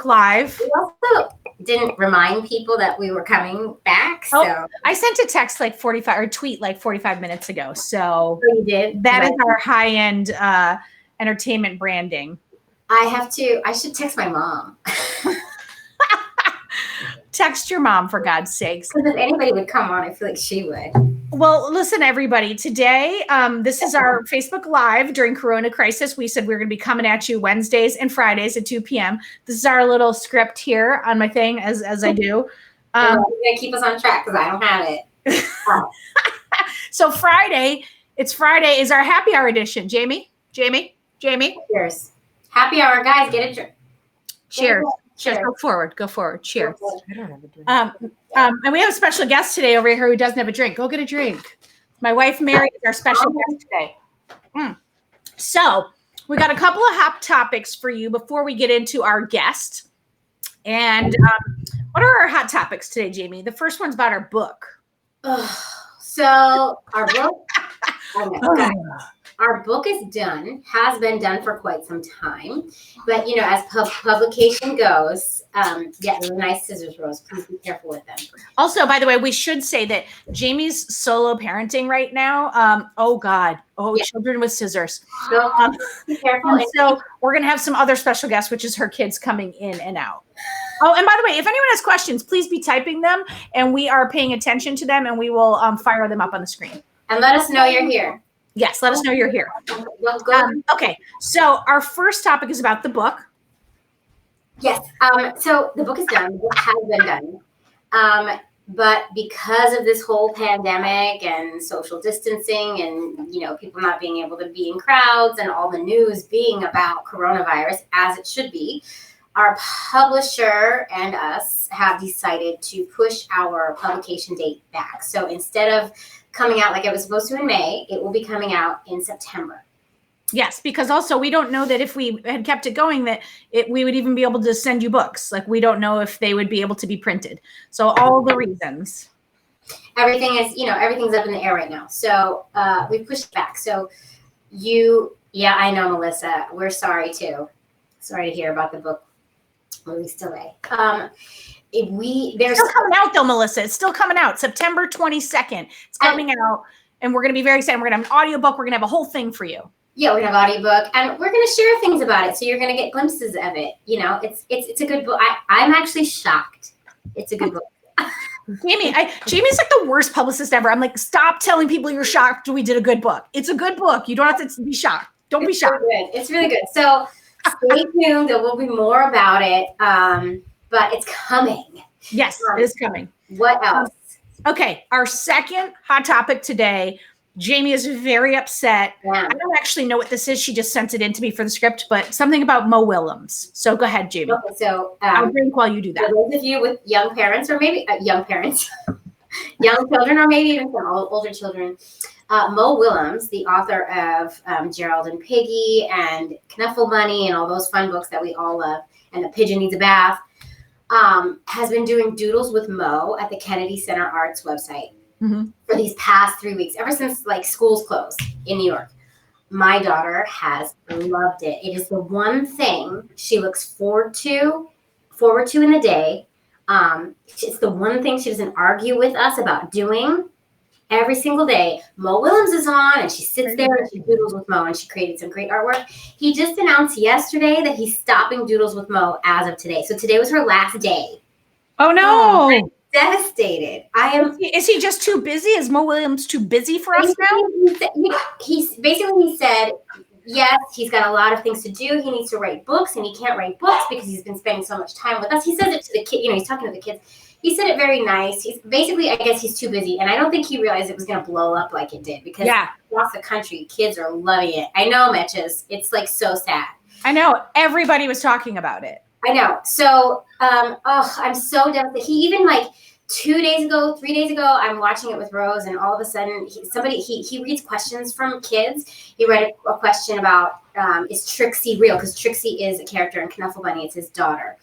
Live. We also didn't remind people that we were coming back. So I sent a text like 45 or tweet like 45 minutes ago. So you did. That is our high-end entertainment branding. I should text my mom. Text your mom, for God's sakes. Because if anybody would come on, I feel like she would. Well, listen, everybody. Today, this is our Facebook Live during Corona Crisis. We said we were going to be coming at you Wednesdays and Fridays at 2 p.m. This is our little script here on my thing, as I do. You're going to keep us on track because I don't have it. Oh. So Friday is our happy hour edition. Jamie. Cheers. Happy hour, guys. Get a drink. Cheers. Cheers. Go forward. Cheers. I don't have a drink. And we have a special guest today over here who doesn't have a drink. Go get a drink. My wife Mary is our special guest today. So we got a couple of hot topics for you before we get into our guest. And what are our hot topics today, Jamie? The first one's about our book. So our book. Our book is done, has been done for quite some time. But, as publication goes, they're nice scissors, Rose. Please be careful with them. Also, by the way, we should say that Jamie's solo parenting right now. Children with scissors. So be careful. And so we're going to have some other special guests, which is her kids coming in and out. Oh, and by the way, if anyone has questions, please be typing them, and we are paying attention to them, and we will fire them up on the screen. And let us know you're here. Yes, let us know you're here. Well, good. Okay, so our first topic is about the book. Yes. So the book is done. The book has been done. But because of this whole pandemic and social distancing and, people not being able to be in crowds and all the news being about coronavirus, as it should be, our publisher and us have decided to push our publication date back. So instead of coming out like it was supposed to in May, it will be coming out in September. Yes, because also we don't know that if we had kept it going that we would even be able to send you books. Like we don't know if they would be able to be printed. So all the reasons. Everything's up in the air right now. So we pushed back. So I know, Melissa, we're sorry too. Sorry to hear about the book release delay. It's still coming out though, Melissa. It's still coming out September 22nd. It's coming out, and we're going to be very excited. We're going to have an audiobook. We're going to have a whole thing for you. Yeah, we're going to have an audiobook, and we're going to share things about it. So you're going to get glimpses of it. It's a good book. I'm actually shocked. It's a good book. Jamie's like the worst publicist ever. I'm like, stop telling people you're shocked. We did a good book. It's a good book. You don't have to be shocked. Don't be shocked. It's really good. So stay tuned. There will be more about it. But it's coming. Yes, it is coming. What else? Okay, our second hot topic today. Jaimie is very upset. Yeah. I don't actually know what this is. She just sent it in to me for the script, but something about Mo Willems. So go ahead, Jaimie. Okay, so I'll drink while you do that. For those of you with young parents, or maybe young children, or maybe even some older children, Mo Willems, the author of Gerald and Piggy and Knuffle Bunny and all those fun books that we all love, and The Pigeon Needs a Bath, has been doing doodles with Mo at the Kennedy Center Arts website for these past 3 weeks, ever since schools closed in New York. My daughter has loved it. It is the one thing she looks forward to in the day. It's the one thing she doesn't argue with us about doing. Every single day, Mo Willems is on, and she sits there and she doodles with Mo, and she created some great artwork. He just announced yesterday that he's stopping doodles with Mo as of today. So today was her last day. Oh no! I'm devastated. Is he just too busy? Is Mo Willems too busy for us now? He said, yes, he's got a lot of things to do. He needs to write books, and he can't write books because he's been spending so much time with us. He says it to the kid. He's talking to the kids. He said it very nice. I guess he's too busy. And I don't think he realized it was going to blow up like it did because across the country, kids are loving it. I know, Mitches. It's so sad. I know. Everybody was talking about it. I know. So, I'm so devastated. He even 3 days ago, I'm watching it with Rose, and all of a sudden he reads questions from kids. He read a question about, is Trixie real? Because Trixie is a character in Knuffle Bunny. It's his daughter.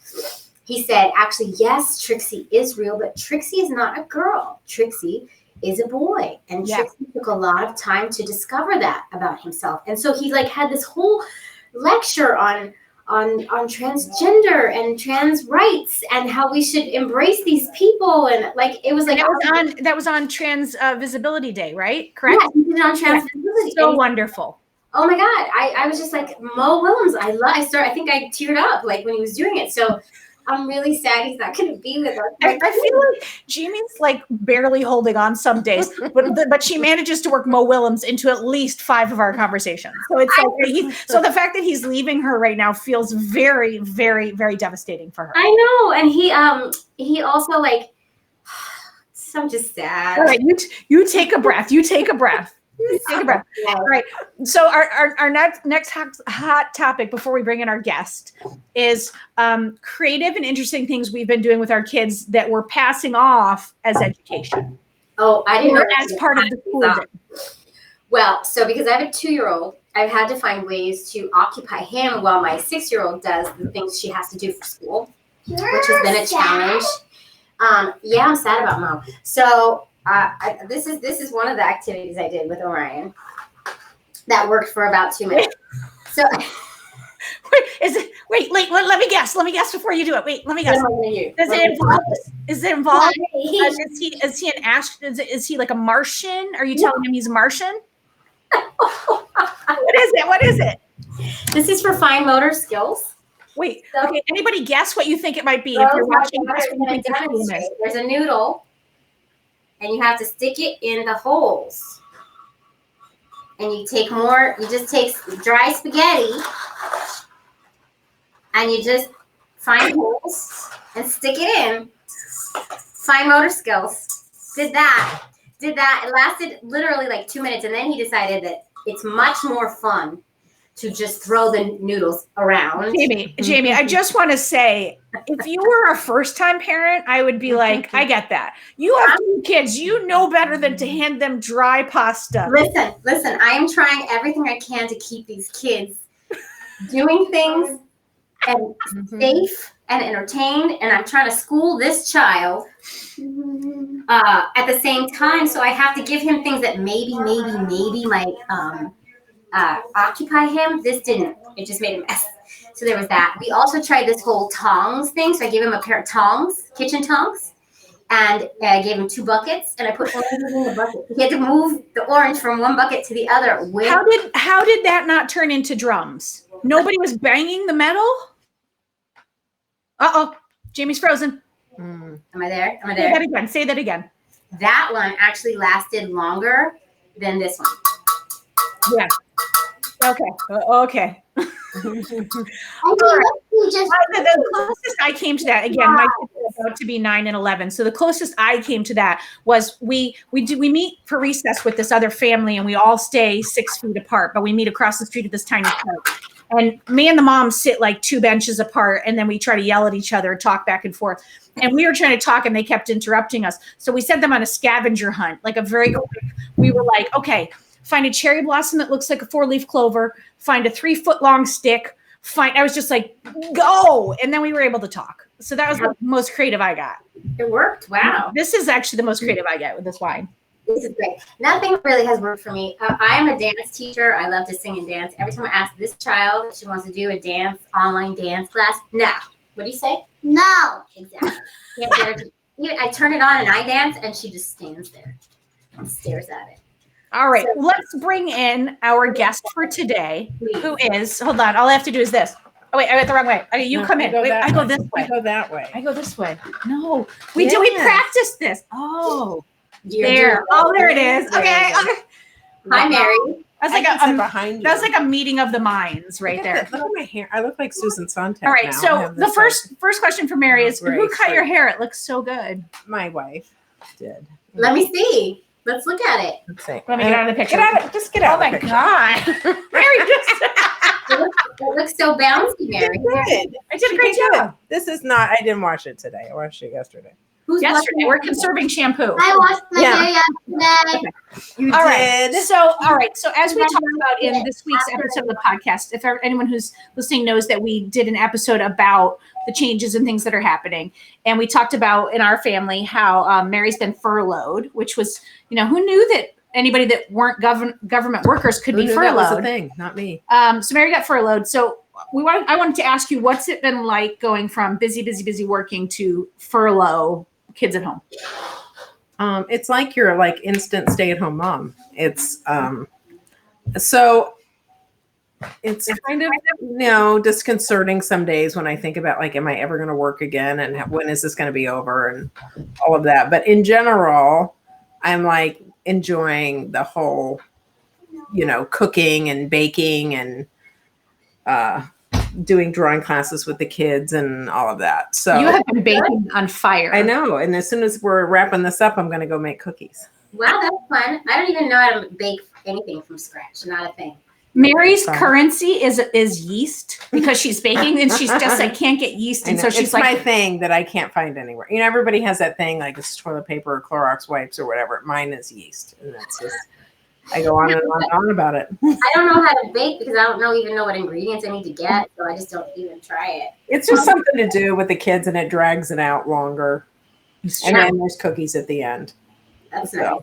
He said, actually, yes, Trixie is real, but Trixie is not a girl. Trixie is a boy. And Trixie took a lot of time to discover that about himself. And so he had this whole lecture on transgender and trans rights and how we should embrace these people, and like it was like that was on Trans Visibility Day, right? Correct. Yeah, he did it on Trans Visibility. So wonderful. Oh my God, I was just like, Mo Willems. I think I teared up like when he was doing it. So I'm really sad he's not going to be with us. I feel like Jaimie's like barely holding on some days, but she manages to work Mo Willems into at least 5 of our conversations. So it's like so the fact that he's leaving her right now feels very, very, very devastating for her. I know, and he also like, so I'm just sad. All right, you take a breath. You take a breath. Take a breath. All right. So our next hot topic before we bring in our guest is creative and interesting things we've been doing with our kids that we're passing off as education. Oh, I didn't know as part of the school day. Well, so because I have a 2-year-old, I've had to find ways to occupy him while my 6-year-old does the things she has to do for school, which has been a challenge. Yeah, I'm sad about Mo. So this is one of the activities I did with Orion that worked for about 2 minutes. So wait, let me guess. Let me guess before you do it. Wait, let me guess. Is it involved? Is he an is he like a Martian? Are you telling him he's a Martian? What is it? This is for fine motor skills. Wait, okay. Anybody guess what you think it might be if you're watching this? There's a noodle. And you have to stick it in the holes. And you just take dry spaghetti and you just find holes and stick it in. Fine motor skills. Did that. It lasted literally like 2 minutes. And then he decided that it's much more fun to just throw the noodles around. Jaimie, I just want to say, if you were a first-time parent, I would be like, I get that. You have 2 kids. You know better than to hand them dry pasta. Listen, I am trying everything I can to keep these kids doing things and safe and entertained, and I'm trying to school this child at the same time, so I have to give him things that maybe might occupy him. This didn't. It just made a mess. So there was that. We also tried this whole tongs thing. So I gave him a pair of tongs, kitchen tongs, and I gave him 2 buckets, and I put oranges in the bucket. He had to move the orange from one bucket to the other. How did that not turn into drums? Nobody was banging the metal? Uh-oh. Jaimie's frozen. Am I there? Say that again. That one actually lasted longer than this one. Yeah. Okay. The closest I came to that, again, my kids are about to be 9 and 11. So the closest I came to that was we meet for recess with this other family, and we all stay 6 feet apart, but we meet across the street at this tiny park. And me and the mom sit like 2 benches apart, and then we try to yell at each other, talk back and forth. And we were trying to talk, and they kept interrupting us. So we sent them on a scavenger hunt, like a very quick. We were like, okay, find a cherry blossom that looks like a 4-leaf clover, find a 3-foot-long stick, I was just like, go. And then we were able to talk. So that was the most creative I got. It worked. Wow. This is actually the most creative I get with this wine. This is great. Nothing really has worked for me. I am a dance teacher. I love to sing and dance. Every time I ask this child if she wants to do a online dance class, no. What do you say? No. Exactly. I turn it on and I dance, and she just stands there and stares at it. All right, let's bring in our guest for today, who is, hold on, all I have to do is this. Oh, wait, I went the wrong way. Okay, you come in. I go this way. I go that way. I go this way. No, we practiced this. Oh, there. Oh, there it is. Okay. Hi, Mary. That was like a meeting of the minds right there. Look at my hair. I look like Susan Sontag. All right, so the first question for Mary is, who cut your hair? It looks so good. My wife did. Let me see. Let's look at it. Let's see. Let me get out of the picture. Just get out of the picture. Oh my God. Mary it looks so bouncy, Mary. I did a great job. This is not, I didn't wash it today. I washed it yesterday. Yesterday, we're conserving shampoo. I washed my hair yesterday. You all did. Right. So as we talked about in this week's episode of the podcast, if anyone who's listening knows that we did an episode about the changes and things that are happening. And we talked about in our family how Mary's been furloughed, which was, who knew that anybody that weren't government workers could be furloughed? That was a thing, not me. So Mary got furloughed. So I wanted to ask you, what's it been like going from busy working to furlough, kids at home? It's like you're like instant stay-at-home mom. It's so it's kind of disconcerting some days when I think about like, am I ever going to work again, and when is this going to be over, and all of that. But in general, I'm like enjoying the whole, cooking and baking and doing drawing classes with the kids and all of that. So you have been baking on fire. I know. And as soon as we're wrapping this up, I'm going to go make cookies. Wow, that's fun. I don't even know how to bake anything from scratch. Not a thing. Mary's currency is yeast, because she's baking and she's just like can't get yeast, and so she's it's like my thing that I can't find anywhere. Everybody has that thing like it's toilet paper or Clorox wipes or whatever. Mine is yeast, and that's just I go on and on about it. I don't know how to bake because I don't even know what ingredients I need to get, so I just don't even try it. It's just something to do with the kids, and it drags it out longer. And then there's cookies at the end. That's nice.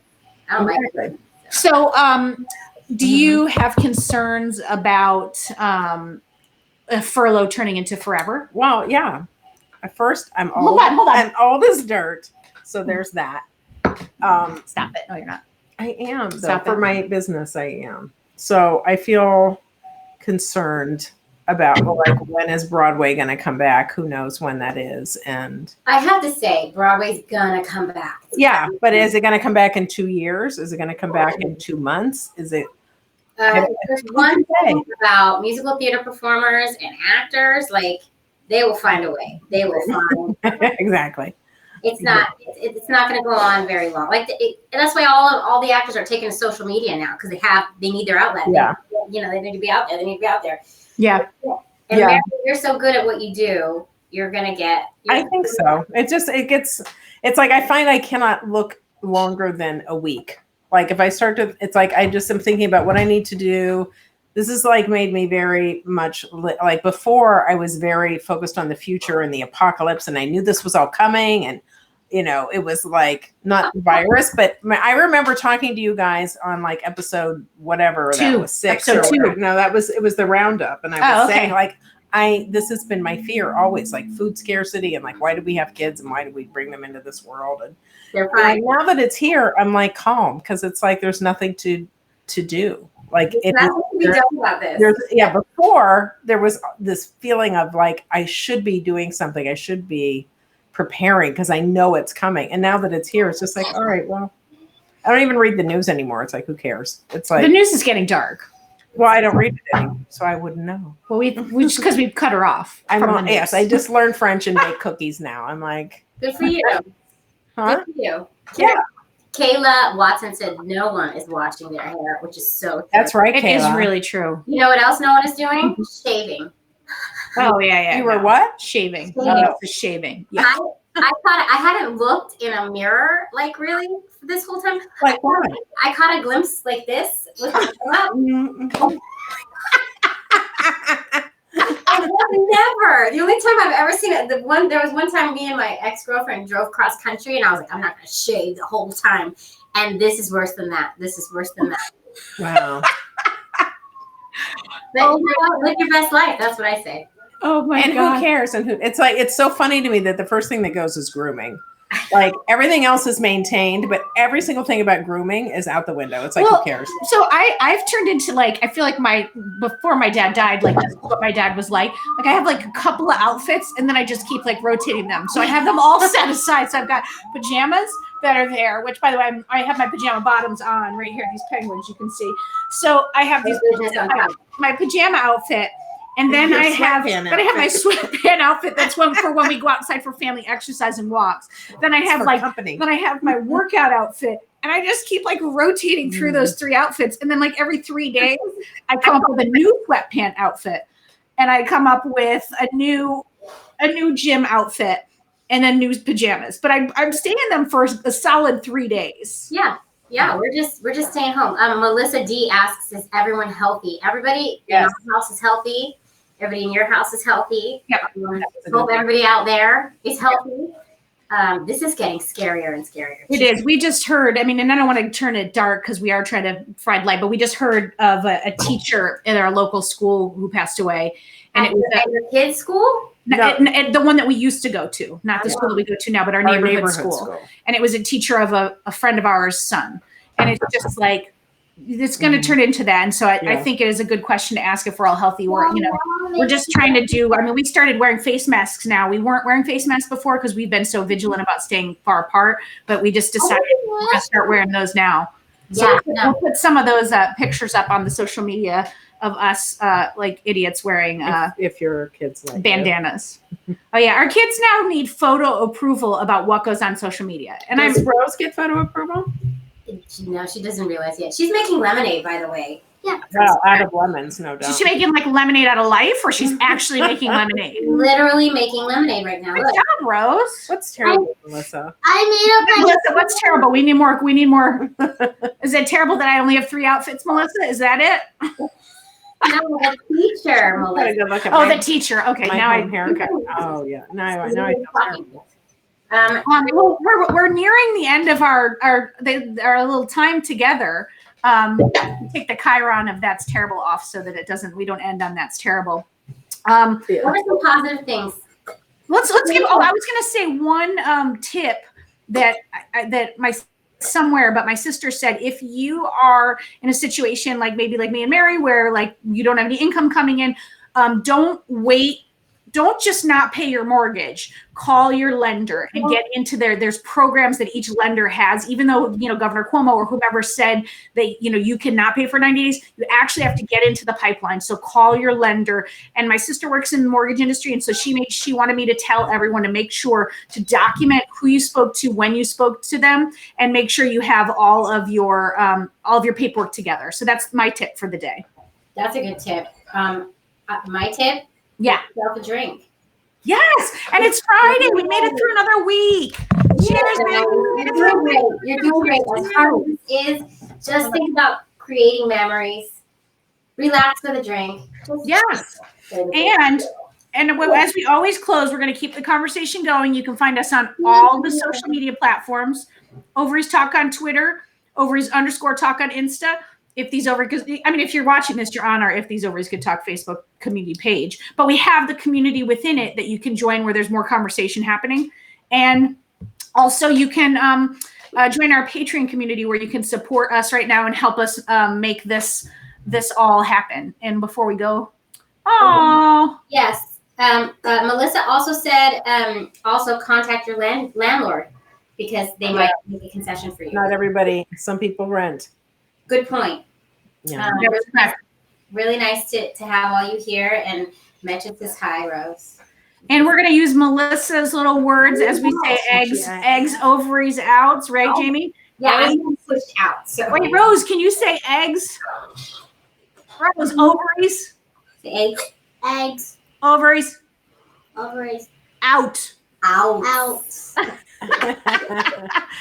I don't like it. So, do you have concerns about a furlough turning into forever? Well, yeah. At first, I'm old. Hold on. I'm old as dirt. So there's that. Stop it. No, you're not. I am. Stop For it. my business, I am. So I feel concerned about like, when is Broadway going to come back? Who knows when that is? And I have to say, Broadway's gonna come back. yeah, but is it going to come back in 2 years? Is it going to come back in 2 months? Is it? There's one thing about musical theater performers and actors, like they will find a way. They will find. Exactly. It's not going to go on very long. Like and that's why all the actors are taking to social media now, because they need their outlet. Yeah. They need to be out there. They need to be out there. Yeah. And Yeah. Mary, you're so good at what you do. You're gonna get. I think so. It's like I find I cannot look longer than a week. Like if I start to, it's like I just am thinking about what I need to do. This is like made me very much like before I was very focused on the future and the apocalypse, and I knew this was all coming, and it was like not virus, but I remember talking to you guys on like episode whatever that was 6 or whatever. No, it was the roundup, and I was saying like this has been my fear always, like food scarcity, and like why do we have kids and why do we bring them into this world? And now that it's here, I'm like calm, because it's like there's nothing to do. Like before there was this feeling of like I should be doing something, I should be preparing because I know it's coming. And now that it's here, it's just like, all right, well, I don't even read the news anymore. It's like, who cares? It's like The news is getting dark. Well, I don't read it anymore, so I wouldn't know. Well, we just because we've cut her off. Yes, I just learned French and make cookies now. I'm like, good for you. Huh? Good for you. Yeah. Kayla Watson said no one is washing their hair, which is so true. That's right, It Kayla. is really true. You know what else no one is doing? Shaving. Oh yeah. You were what? Shaving. Shaving. Shaving. Yeah. I thought I hadn't looked in a mirror like really this whole time. Like what? I caught a glimpse like this. Look at Mm-mm. Never. The only time I've ever seen it, there was one time me and my ex-girlfriend drove cross country, and I was like, I'm not going to shave the whole time. And this is worse than that. This is worse than that. Wow. But live your best life. That's what I say. Oh my And god. who cares? And it's so funny to me that the first thing that goes is grooming. Like everything else is maintained, but every single thing about grooming is out the window. It's like, who cares? So I've turned into like, I feel like before my dad died, like that's what my dad was like. Like I have like a couple of outfits and then I just keep like rotating them. So I have them all set aside. So I've got pajamas that are there, which by the way, I have my pajama bottoms on right here. These penguins you can see. So I have my pajama outfit. And then I have my sweatpant outfit. That's one for when we go outside for family exercise and walks. Then I have then I have my workout outfit, and I just keep like rotating through those 3 outfits. And then like every 3 days, I come up with a new sweatpant outfit, and I come up with a new gym outfit, and then new pajamas. But I'm staying in them for a solid 3 days. Yeah, we're just staying home. Melissa D asks, is everyone healthy? Everybody in our house is healthy. Everybody in your house is healthy. Yep. Hope everybody out there is healthy. This is getting scarier and scarier. It is. We just heard, and I don't want to turn it dark because we are trying to provide light, but we just heard of a teacher in our local school who passed away. and it was at your kids' school. at the one that we used to go to, not the school that we go to now, but our neighborhood school. And it was a teacher of a friend of ours' son. And it's just like, it's going to turn into that. And so I think it is a good question to ask if we're all healthy. We're just trying to do, we started wearing face masks now. We weren't wearing face masks before because we've been so vigilant about staying far apart, but we just decided we're going to start wearing those now. So we'll put some of those pictures up on the social media of us like idiots wearing if your kids like bandanas. Oh yeah, our kids now need photo approval about what goes on social media. And does Rose get photo approval? No, she doesn't realize yet. She's making lemonade, by the way. Yeah. Well, out of lemons, no doubt. Is she making like lemonade out of life, or she's actually making lemonade? Literally making lemonade right now. Good job, Rose. What's terrible, Melissa? I made up Melissa, what's terrible? We need more. We need more. Is it terrible that I only have 3 outfits, Melissa? Is that it? No, the teacher, Melissa. Good look at the teacher. Okay, now I haircut. Oh yeah, now I feel terrible. We're nearing the end of our little time together. Take the Chiron of that's terrible off so that we don't end on that's terrible. What are some positive things? Let's give. Oh, I was going to say one tip that my sister said, if you are in a situation like maybe like me and Mary, where like you don't have any income coming in, don't wait. Don't just not pay your mortgage. Call your lender and get into there's programs that each lender has, even though, Governor Cuomo or whomever said that, you cannot pay for 90 days, you actually have to get into the pipeline. So call your lender. And my sister works in the mortgage industry. And so she wanted me to tell everyone to make sure to document who you spoke to, when you spoke to them, and make sure you have all of your paperwork together. So that's my tip for the day. That's a good tip. My tip, yeah, yourself a drink. Yes, and it's Friday. We made it through another week. Cheers, man. You're doing great. As hard as this is, just think about creating memories. Relax with a drink. Yes, and as we always close, we're going to keep the conversation going. You can find us on all the social media platforms. Ovaries Talk on Twitter. Ovaries_talk on Insta. If These Ovaries, if you're watching this, you're on our If These Ovaries Could Talk Facebook community page. But we have the community within it that you can join where there's more conversation happening. And also you can join our Patreon community where you can support us right now and help us make this all happen. And before we go, yes. Melissa also said also contact your landlord because they might make a concession for you. Not everybody. Some people rent. Good point. Yeah. Really nice to have all you here, and mention this hi, Rose. And we're going to use Melissa's little words as we say eggs, ovaries, outs, right, Jaimie? Yeah, I'm switched out. So. Wait, Rose, can you say eggs? Rose, ovaries. Eggs. Ovaries. Out. Out.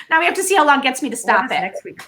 Now we have to see how long it gets me to stop it. Next week.